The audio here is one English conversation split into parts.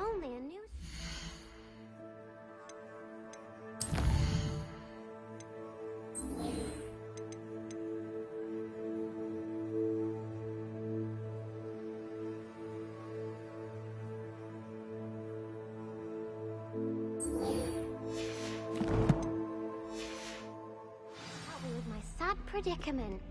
only a new... Help me with my sad predicament.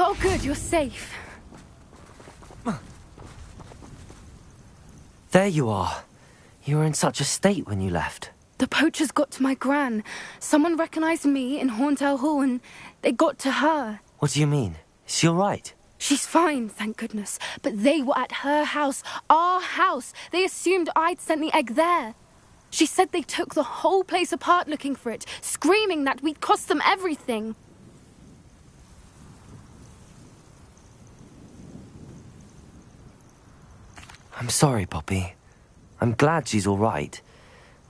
Oh, good, you're safe. There you are. You were in such a state when you left. The poachers got to my gran. Someone recognized me in Horndale Hall and they got to her. What do you mean? Is she all right? She's fine, thank goodness. But they were at her house, our house. They assumed I'd sent the egg there. She said they took the whole place apart looking for it, screaming that we'd cost them everything. I'm sorry, Poppy. I'm glad she's all right.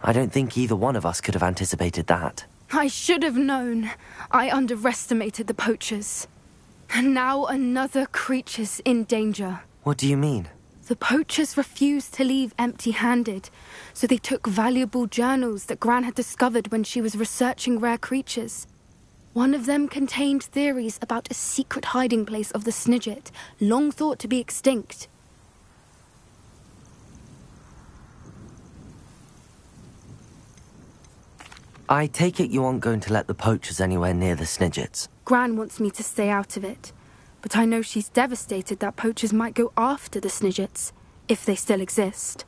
I don't think either one of us could have anticipated that. I should have known. I underestimated the poachers. And now another creature's in danger. What do you mean? The poachers refused to leave empty-handed, so they took valuable journals that Gran had discovered when she was researching rare creatures. One of them contained theories about a secret hiding place of the Snidget, long thought to be extinct. I take it you aren't going to let the poachers anywhere near the Snidgets. Gran wants me to stay out of it, but I know she's devastated that poachers might go after the Snidgets, if they still exist.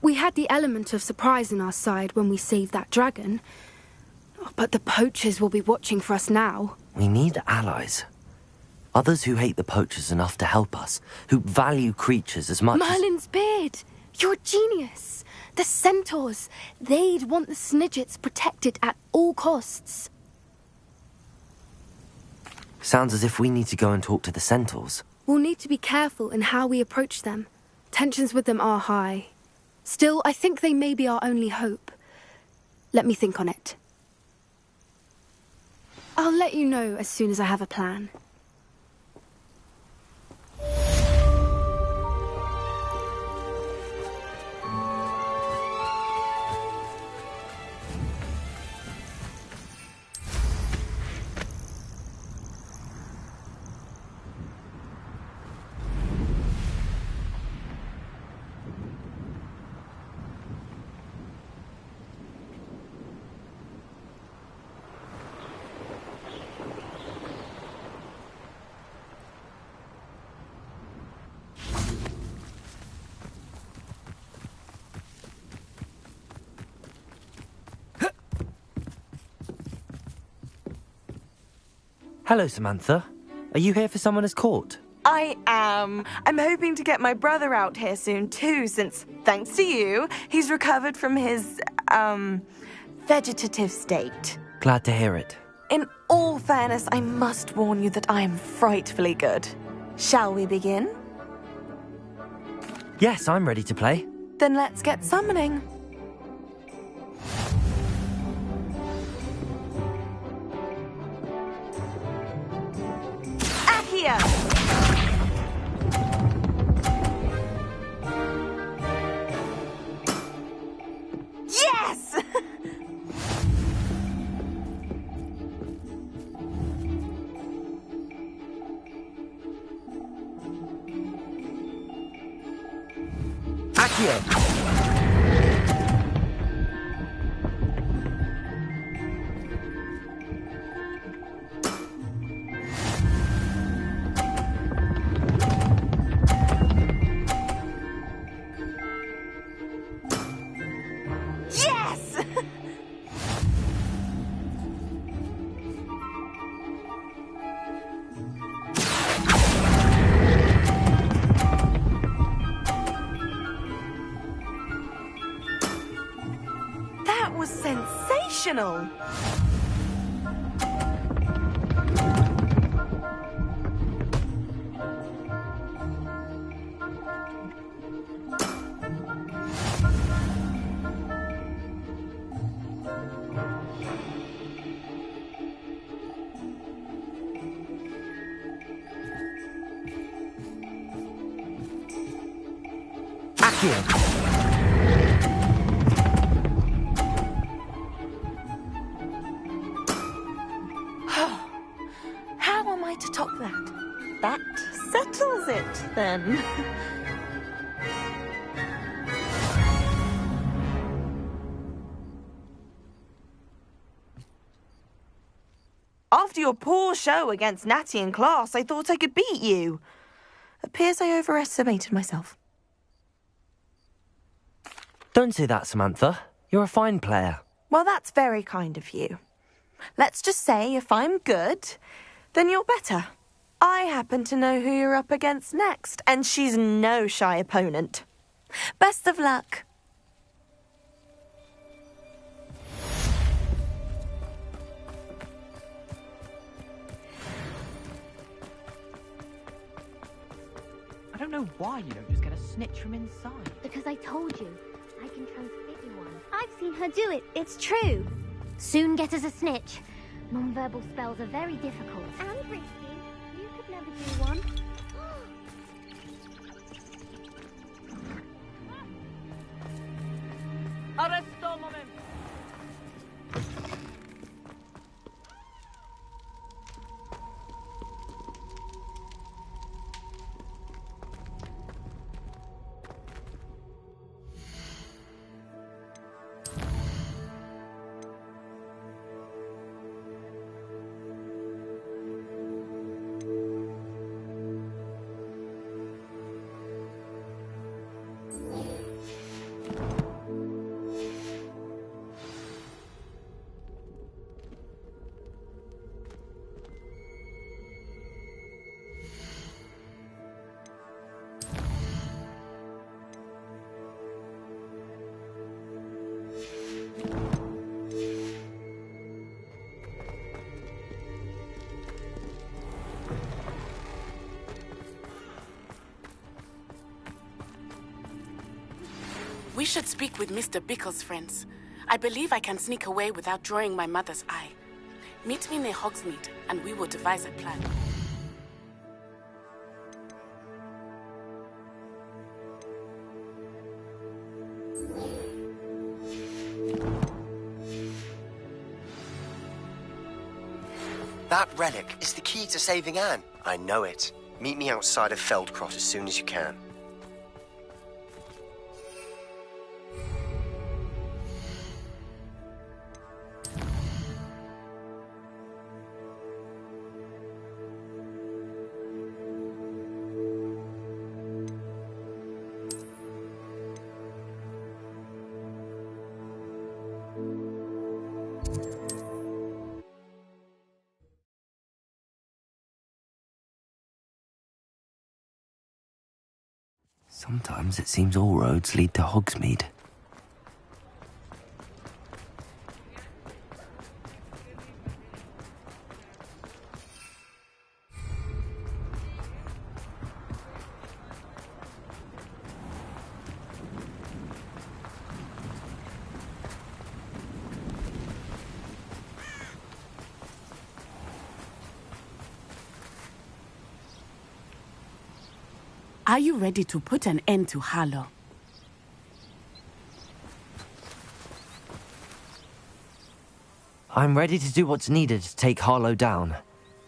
We had the element of surprise on our side when we saved that dragon, but the poachers will be watching for us now. We need allies. Others who hate the poachers enough to help us, who value creatures as much Merlin's beard! You're a genius! The centaurs! They'd want the Snidgets protected at all costs. Sounds as if we need to go and talk to the centaurs. We'll need to be careful in how we approach them. Tensions with them are high. Still, I think they may be our only hope. Let me think on it. I'll let you know as soon as I have a plan. Hello, Samantha. Are you here for Summoner's Court? I am. I'm hoping to get my brother out here soon too, since, thanks to you, he's recovered from his, vegetative state. Glad to hear it. In all fairness, I must warn you that I am frightfully good. Shall we begin? Yes, I'm ready to play. Then let's get summoning. Accio! Yes! Accio! That was sensational! How am I to top that? That settles it, then. After your poor show against Natty in class, I thought I could beat you. Appears I overestimated myself. Don't say that, Samantha. You're a fine player. Well, that's very kind of you. Let's just say if I'm good, then you're better. I happen to know who you're up against next, and she's no shy opponent. Best of luck. I don't know why you don't just get a snitch from inside. Because I told you, I can transfit you one. I've seen her do it, it's true. Soon get us a snitch. Non-verbal spells are very difficult. And risky. You could never do one. Arresto moment! We should speak with Mr. Bickle's friends. I believe I can sneak away without drawing my mother's eye. Meet me near Hogsmeade, and we will devise a plan. That relic is the key to saving Anne. I know it. Meet me outside of Feldcross as soon as you can. Sometimes it seems all roads lead to Hogsmeade. Are you ready to put an end to Harlow? I'm ready to do what's needed to take Harlow down.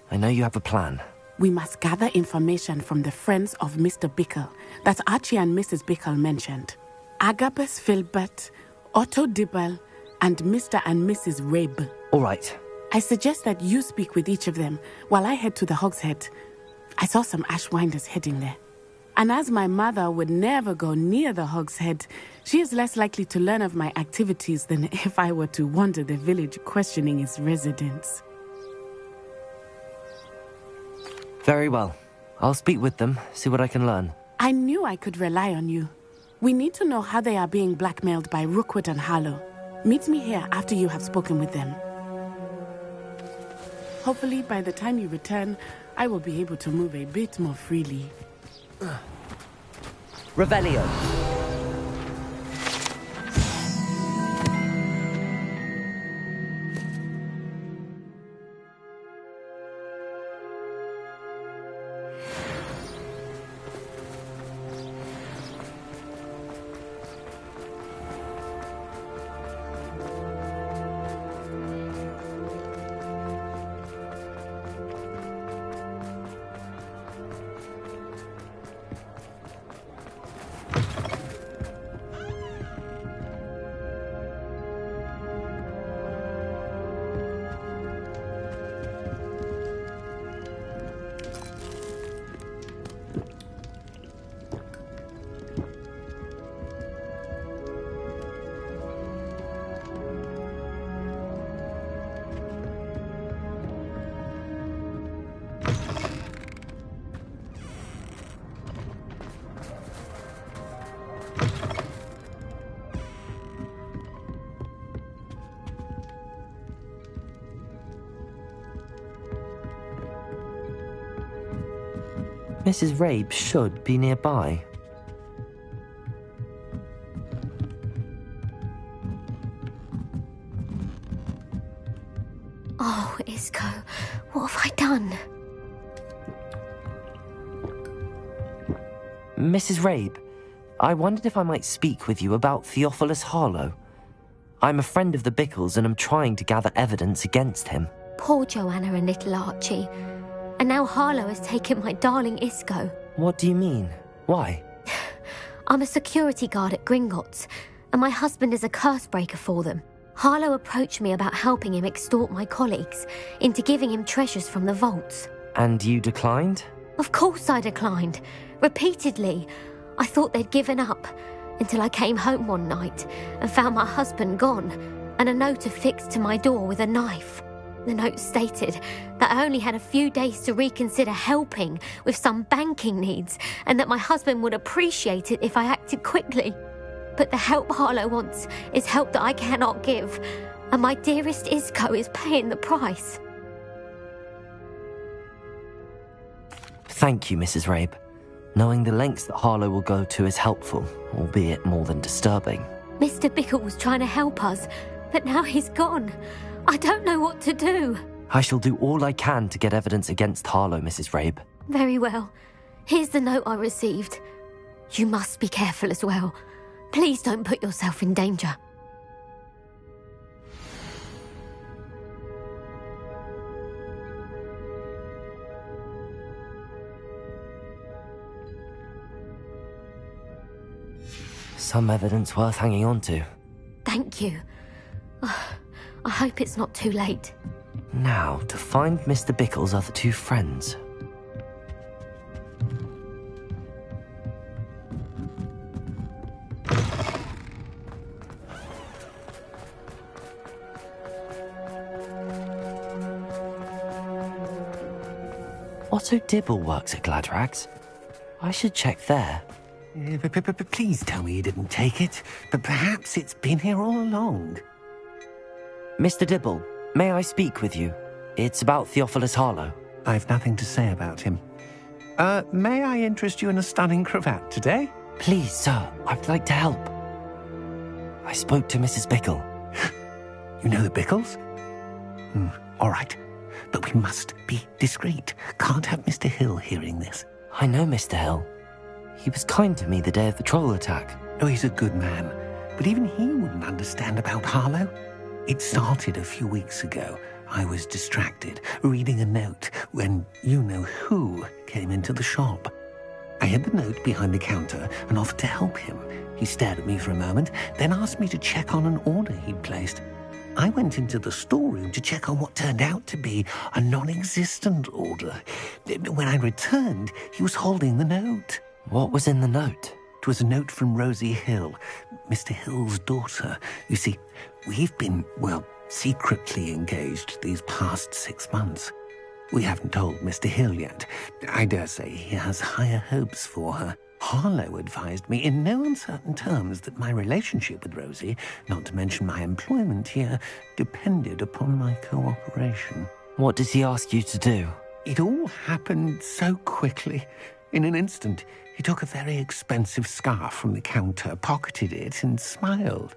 I know you have a plan. We must gather information from the friends of Mr. Bickle that Archie and Mrs. Bickle mentioned. Agabus Filbert, Otto Dibble, and Mr. and Mrs. Rabe. All right. I suggest that you speak with each of them while I head to the Hogshead. I saw some Ashwinders heading there. And as my mother would never go near the Hogshead, she is less likely to learn of my activities than if I were to wander the village questioning its residents. Very well. I'll speak with them, see what I can learn. I knew I could rely on you. We need to know how they are being blackmailed by Rookwood and Harlow. Meet me here after you have spoken with them. Hopefully, by the time you return, I will be able to move a bit more freely. Revelio. Mrs. Rabe should be nearby. Oh, Isco, what have I done? Mrs. Rabe, I wondered if I might speak with you about Theophilus Harlow. I'm a friend of the Bickles and am trying to gather evidence against him. Poor Joanna and little Archie. And now Harlow has taken my darling Isco. What do you mean? Why? I'm a security guard at Gringotts, and my husband is a curse breaker for them. Harlow approached me about helping him extort my colleagues into giving him treasures from the vaults. And you declined? Of course I declined. Repeatedly. I thought they'd given up, until I came home one night and found my husband gone, and a note affixed to my door with a knife. The note stated that I only had a few days to reconsider helping with some banking needs, and that my husband would appreciate it if I acted quickly. But the help Harlow wants is help that I cannot give, and my dearest Isco is paying the price. Thank you, Mrs. Rabe. Knowing the lengths that Harlow will go to is helpful, albeit more than disturbing. Mr. Bickle was trying to help us, but now he's gone. I don't know what to do. I shall do all I can to get evidence against Harlow, Mrs. Rabe. Very well. Here's the note I received. You must be careful as well. Please don't put yourself in danger. Some evidence worth hanging on to. Thank you. I hope it's not too late. Now, to find Mr. Bickle's other two friends. Otto Dibble works at Gladrags. I should check there. Please tell me you didn't take it. But perhaps it's been here all along. Mr. Dibble, may I speak with you? It's about Theophilus Harlow. I've nothing to say about him. May I interest you in a stunning cravat today? Please, sir, I'd like to help. I spoke to Mrs. Bickle. You know the Bickles? All right. But we must be discreet. Can't have Mr. Hill hearing this. I know Mr. Hill. He was kind to me the day of the troll attack. Oh, he's a good man. But even he wouldn't understand about Harlow. It started a few weeks ago. I was distracted, reading a note, when you-know-who came into the shop. I hid the note behind the counter and offered to help him. He stared at me for a moment, then asked me to check on an order he'd placed. I went into the storeroom to check on what turned out to be a non-existent order. When I returned, he was holding the note. What was in the note? It was a note from Rosie Hill, Mr. Hill's daughter. You see, we've been, secretly engaged these past 6 months. We haven't told Mr. Hill yet. I dare say he has higher hopes for her. Harlow advised me in no uncertain terms that my relationship with Rosie, not to mention my employment here, depended upon my cooperation. What did he ask you to do? It all happened so quickly. In an instant, he took a very expensive scarf from the counter, pocketed it, and smiled.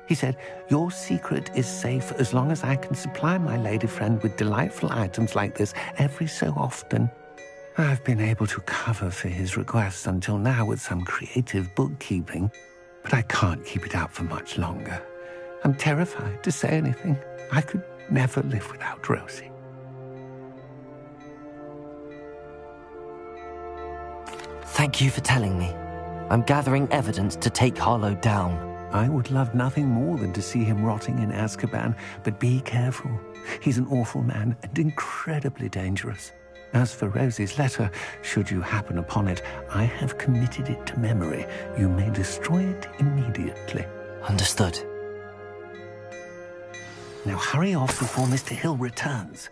He said, "Your secret is safe as long as I can supply my lady friend with delightful items like this every so often." I've been able to cover for his requests until now with some creative bookkeeping, but I can't keep it up for much longer. I'm terrified to say anything. I could never live without Rosie. Thank you for telling me. I'm gathering evidence to take Harlow down. I would love nothing more than to see him rotting in Azkaban, but be careful. He's an awful man and incredibly dangerous. As for Rosie's letter, should you happen upon it, I have committed it to memory. You may destroy it immediately. Understood. Now hurry off before Mr. Hill returns.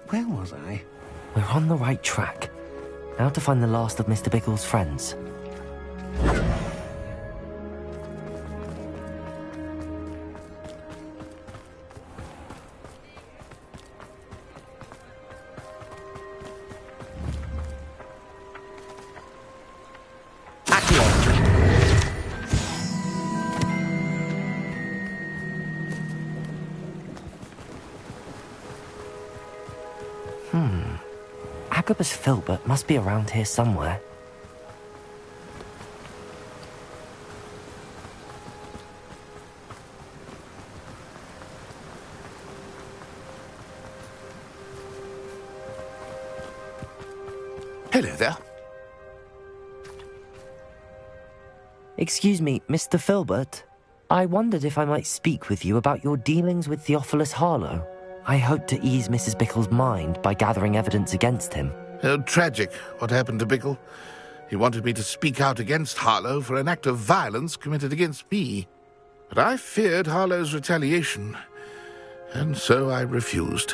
Where was I? We're on the right track. Now to find the last of Mr. Bickle's friends. Agabus Filbert must be around here somewhere. Hello there. Excuse me, Mr. Filbert. I wondered if I might speak with you about your dealings with Theophilus Harlow. I hope to ease Mrs. Bickle's mind by gathering evidence against him. Oh, tragic, what happened to Bickle. He wanted me to speak out against Harlow for an act of violence committed against me. But I feared Harlow's retaliation, and so I refused.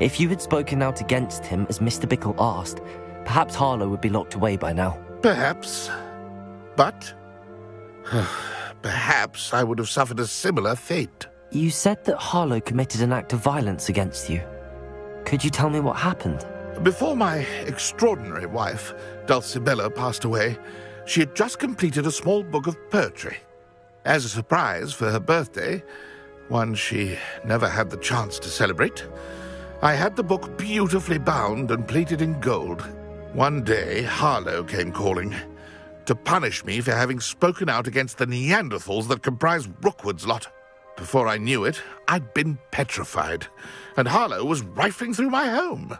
If you had spoken out against him as Mr. Bickle asked, perhaps Harlow would be locked away by now. Perhaps. But perhaps I would have suffered a similar fate. You said that Harlow committed an act of violence against you. Could you tell me what happened? Before my extraordinary wife, Dulcibella, passed away, she had just completed a small book of poetry. As a surprise for her birthday, one she never had the chance to celebrate, I had the book beautifully bound and plated in gold. One day, Harlow came calling to punish me for having spoken out against the Neanderthals that comprise Rookwood's lot. Before I knew it, I'd been petrified, and Harlow was rifling through my home.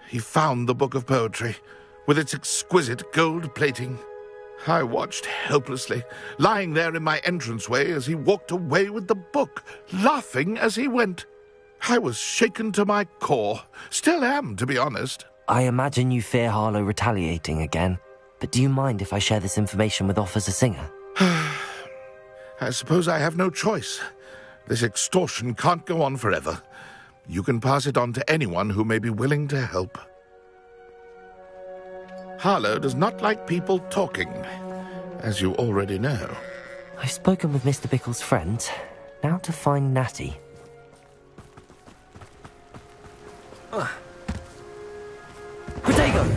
He found the book of poetry, with its exquisite gold plating. I watched helplessly, lying there in my entranceway as he walked away with the book, laughing as he went. I was shaken to my core. Still am, to be honest. I imagine you fear Harlow retaliating again, but do you mind if I share this information with Officer Singer? I suppose I have no choice. This extortion can't go on forever. You can pass it on to anyone who may be willing to help. Harlow does not like people talking, as you already know. I've spoken with Mr. Bickle's friends. Now to find Natty. Protego!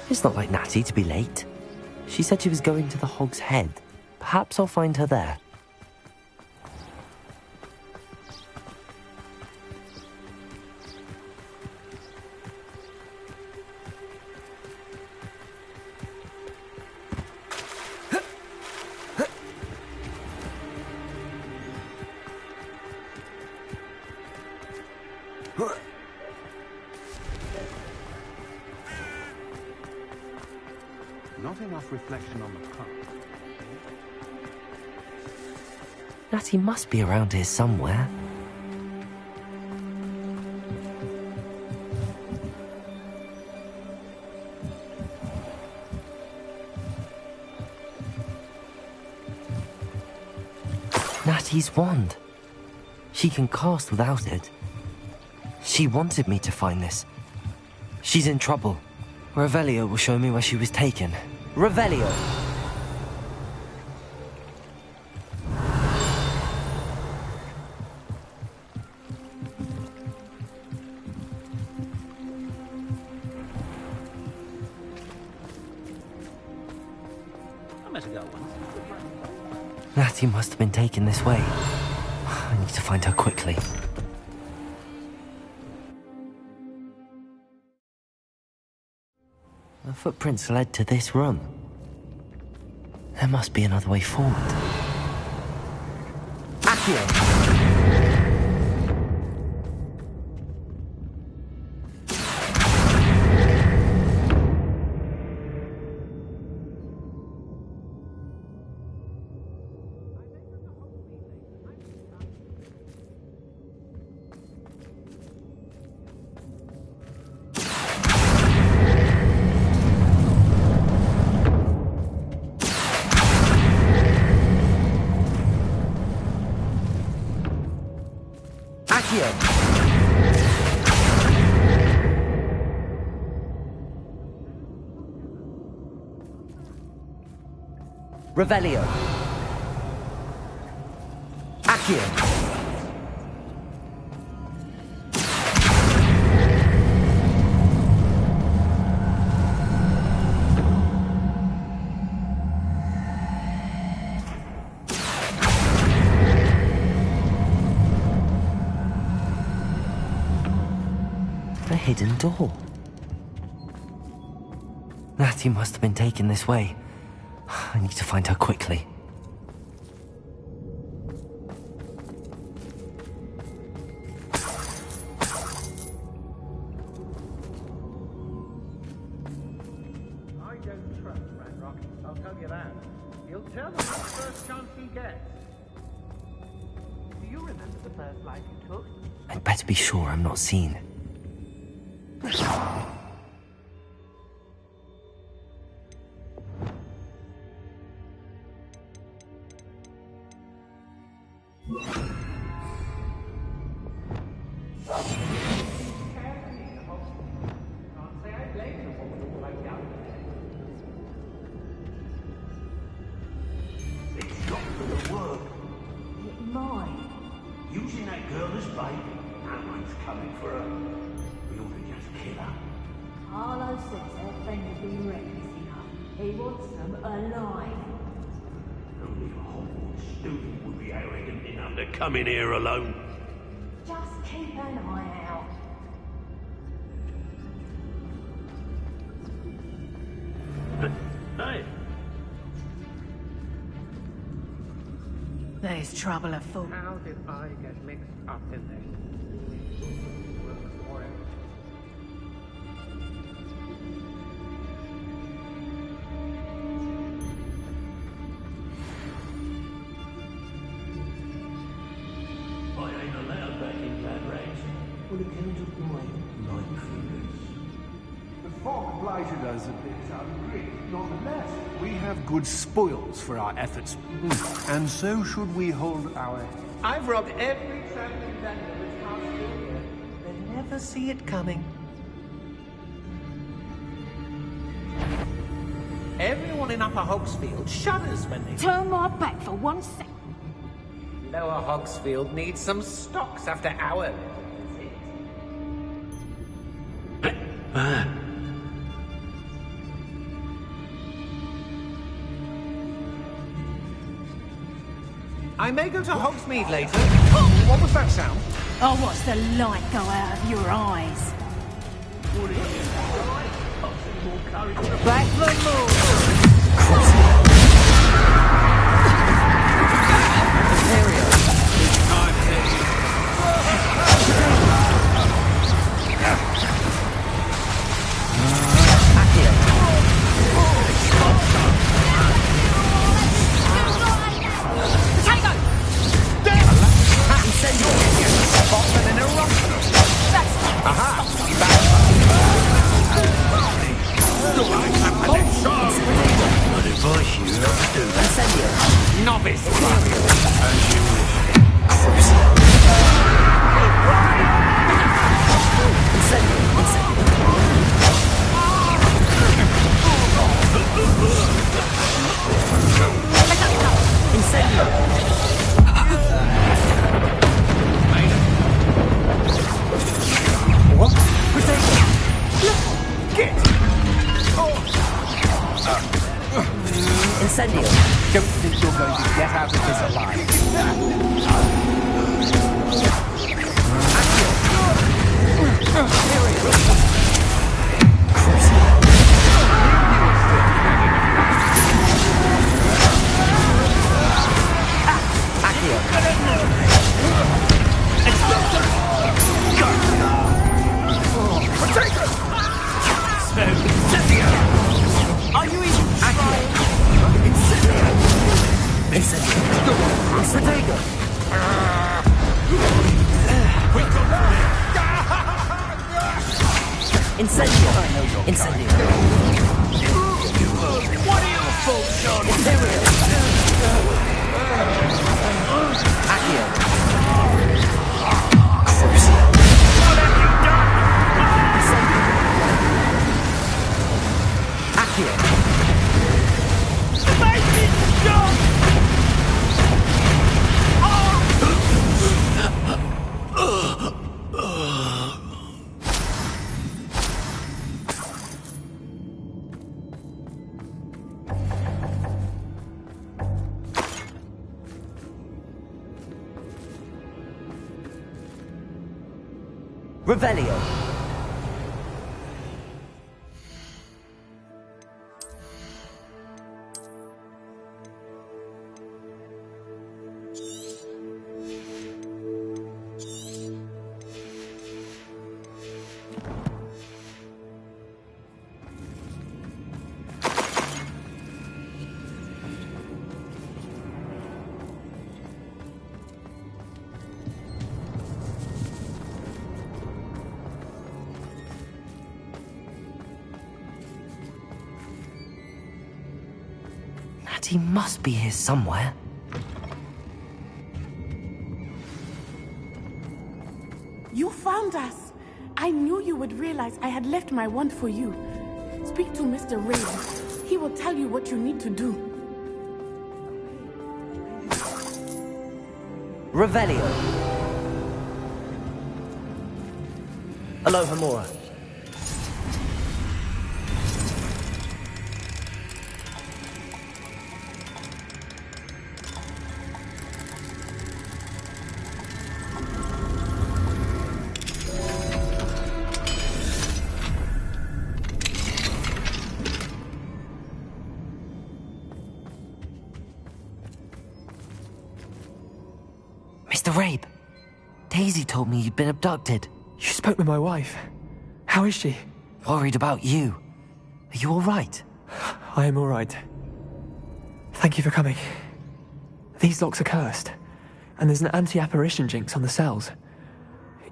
It's not like Natty to be late. She said she was going to the Hog's Head. Perhaps I'll find her there. reflection on the pub. Natty must be around here somewhere. Natty's wand. She can cast without it. She wanted me to find this. She's in trouble. Revelio will show me where she was taken. Revelio! Natty must have been taken this way. I need to find her quickly. The footprints led to this room. There must be another way forward. Accio! Revelio. Accio. A hidden door. Natty must have been taken this way. I need to find her quickly. I don't trust Ranrock, I'll tell you that. He'll tell them the first chance he gets. Do you remember the first life you took? I'd better be sure I'm not seen. Using that girl as bait. No one's coming for her. We ought to just kill her. Harlow says her friend has been reckless enough. He wants them alive. Only a Hogwarts student would be arrogant enough to come in here alone. Just keep an eye out. Hey! There's trouble afoot. How did I get mixed up in this? I ain't allowed back in Bad Rags on account of my light fingers. The fog blighted us a bit, I agree. Nonetheless, we have good spoils for our efforts. And so should we hold our... I've robbed every traveling vendor that's passed through here. They never see it coming. Everyone in Upper Hogsfield shudders when they... Turn my back for 1 second. Lower Hogsfield needs some stocks after our visit. I may go to Hogsmeade later. What was that sound? I watched the light go out of your eyes. Back the move! novice! What? Get! Incendio! Don't think you're going to get out of this alive. Are you even trying? Incendio! Incendio! What are your faults, John? Accio! What have you done? Accio! Make it stop! Revelio! He must be here somewhere. You found us. I knew you would realize I had left my wand for you. Speak to Mr. Ray. He will tell you what you need to do. Revelio. Aloha Mora. Mr. Rabe, Daisy told me you'd been abducted. You spoke with my wife. How is she? Worried about you. Are you all right? I am all right. Thank you for coming. These locks are cursed, and there's an anti-apparition jinx on the cells.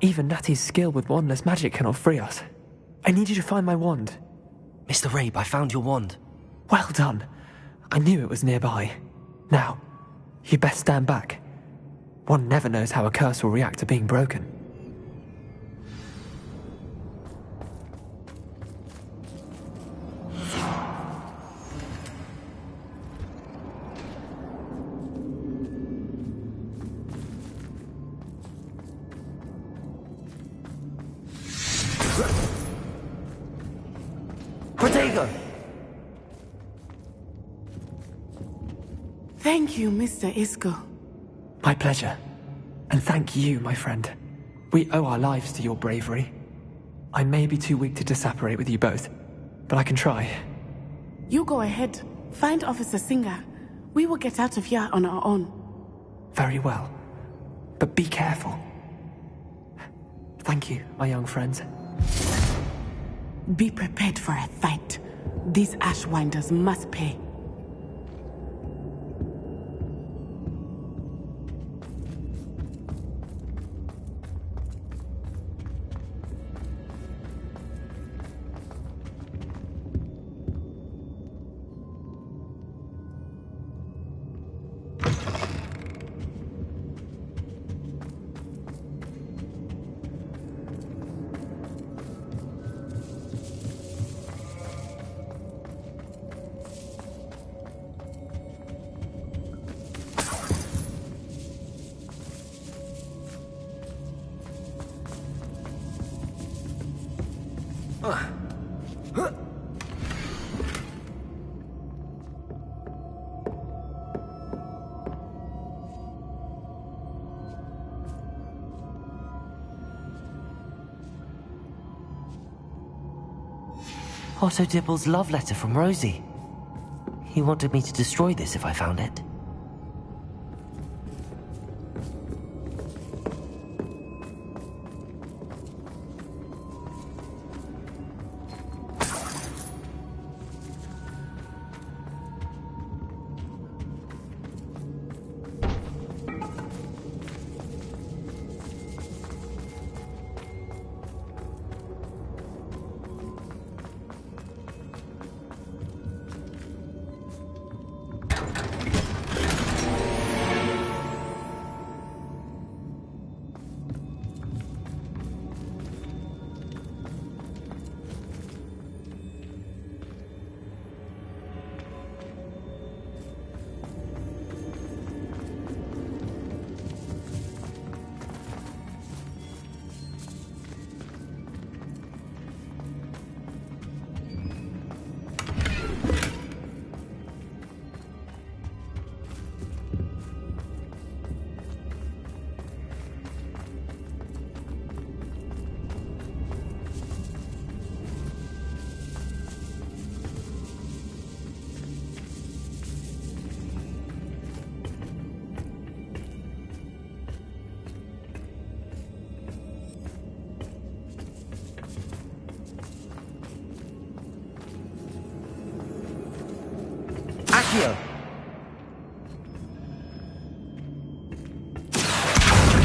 Even Natty's skill with wandless magic cannot free us. I need you to find my wand. Mr. Rabe, I found your wand. Well done. I knew it was nearby. Now, you best stand back. One never knows how a curse will react to being broken. Protego! Thank you, Mr. Isco. My pleasure. And thank you, my friend. We owe our lives to your bravery. I may be too weak to disapparate with you both, but I can try. You go ahead. Find Officer Singer. We will get out of here on our own. Very well. But be careful. Thank you, my young friends. Be prepared for a fight. These Ashwinders must pay. Otto Dibble's love letter from Rosie. He wanted me to destroy this if I found it. Accio!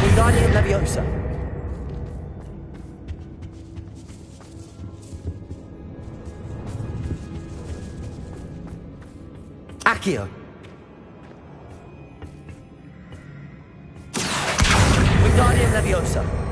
Wingardium Leviosa. Accio! Wingardium Leviosa.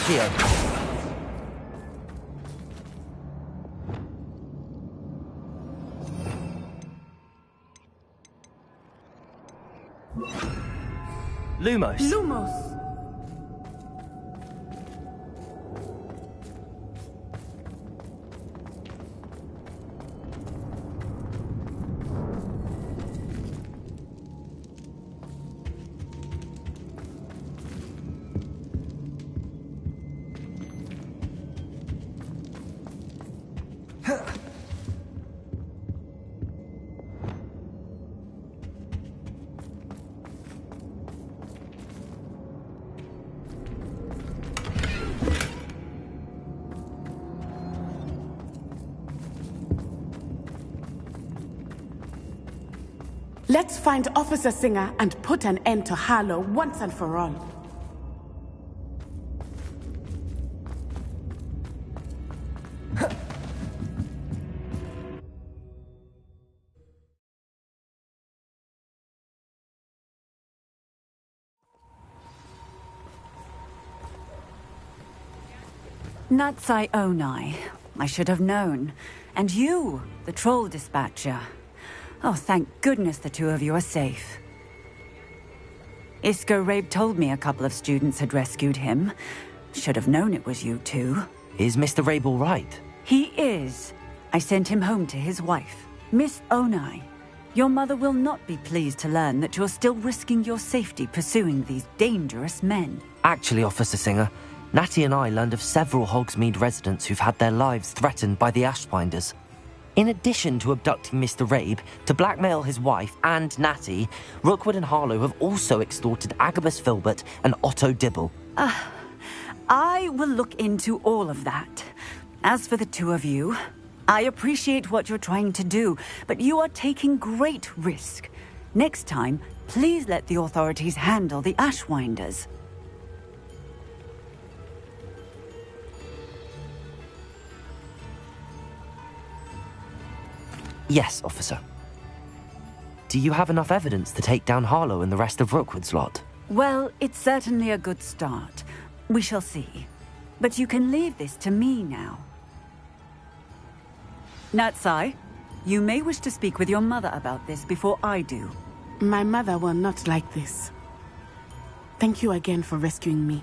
Accio! Lumos. Lumos! Let's find Officer Singer and put an end to Harlow once and for all. Natsai Onai. I should have known. And you, the troll dispatcher. Oh, thank goodness the two of you are safe. Isco Rabe told me a couple of students had rescued him. Should have known it was you two. Is Mr. Rabe all right? He is. I sent him home to his wife. Miss Onai, your mother will not be pleased to learn that you're still risking your safety pursuing these dangerous men. Actually, Officer Singer, Natty and I learned of several Hogsmeade residents who've had their lives threatened by the Ashbinders. In addition to abducting Mr. Rabe to blackmail his wife and Natty, Rookwood and Harlow have also extorted Agabus Filbert and Otto Dibble. I will look into all of that. As for the two of you, I appreciate what you're trying to do, but you are taking great risk. Next time, please let the authorities handle the Ashwinders. Yes, officer. Do you have enough evidence to take down Harlow and the rest of Rookwood's lot? Well, it's certainly a good start. We shall see. But you can leave this to me now. Natsai, you may wish to speak with your mother about this before I do. My mother will not like this. Thank you again for rescuing me.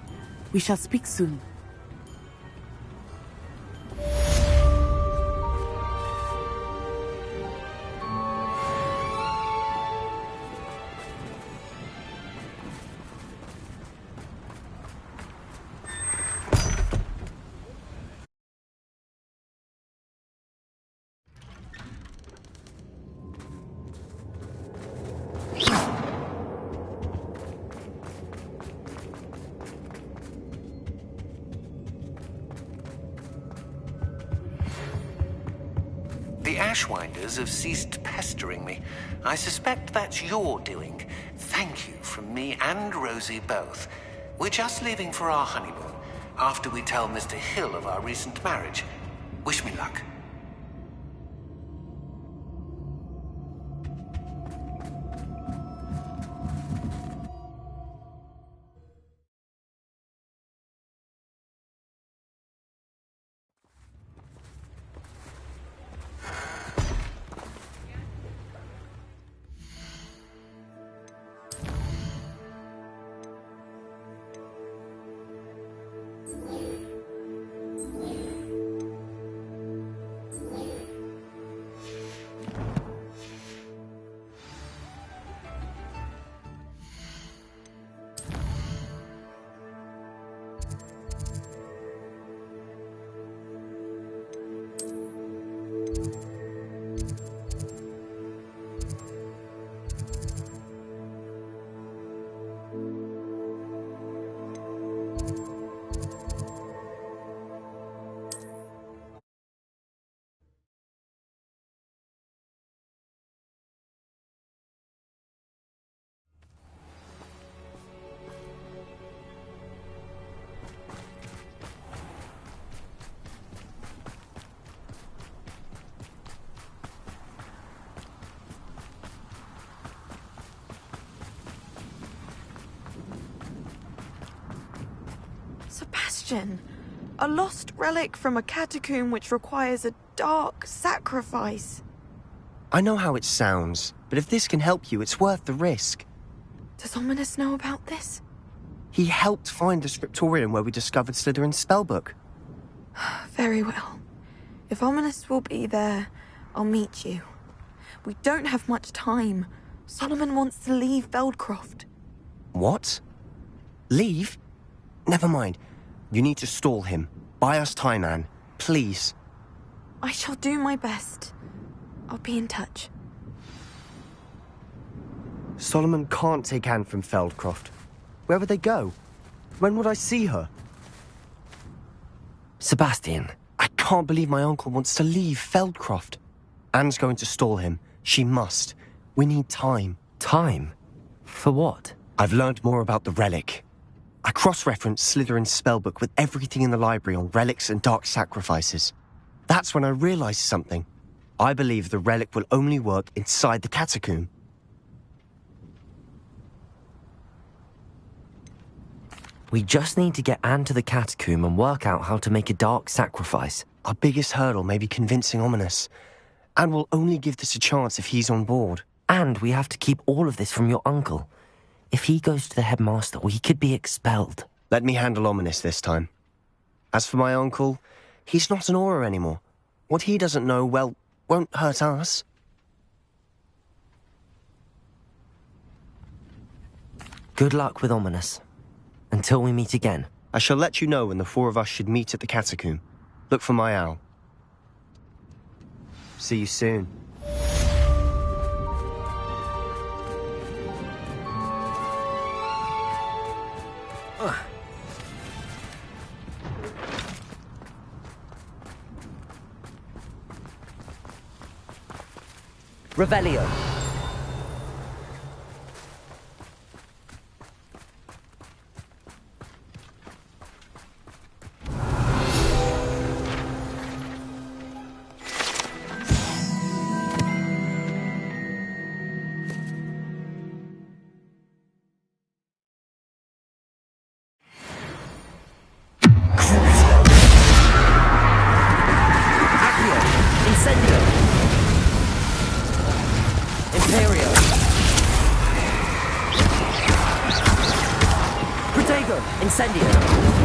We shall speak soon. The Ashwinders have ceased pestering me. I suspect that's your doing. Thank you from me and Rosie both. We're just leaving for our honeymoon, after we tell Mr. Hill of our recent marriage. Wish me luck. Sebastian, a lost relic from a catacomb which requires a dark sacrifice. I know how it sounds, but if this can help you, it's worth the risk. Does Ominous know about this? He helped find the scriptorium where we discovered Slytherin's spellbook. Very well. If Ominous will be there, I'll meet you. We don't have much time. Solomon wants to leave Feldcroft. What? Leave? Never mind. You need to stall him. Buy us time, Anne. Please. I shall do my best. I'll be in touch. Solomon can't take Anne from Feldcroft. Where would they go? When would I see her? Sebastian. I can't believe my uncle wants to leave Feldcroft. Anne's going to stall him. She must. We need time. Time? For what? I've learned more about the relic. I cross-referenced Slytherin's spellbook with everything in the library on relics and dark sacrifices. That's when I realized something. I believe the relic will only work inside the catacomb. We just need to get Anne to the catacomb and work out how to make a dark sacrifice. Our biggest hurdle may be convincing Ominous. Anne will only give this a chance if he's on board. And we have to keep all of this from your uncle. If he goes to the headmaster, he could be expelled. Let me handle Ominous this time. As for my uncle, he's not an Auror anymore. What he doesn't know, well, won't hurt us. Good luck with Ominous. Until we meet again. I shall let you know when the four of us should meet at the catacomb. Look for my owl. See you soon. Revelio. Incendio!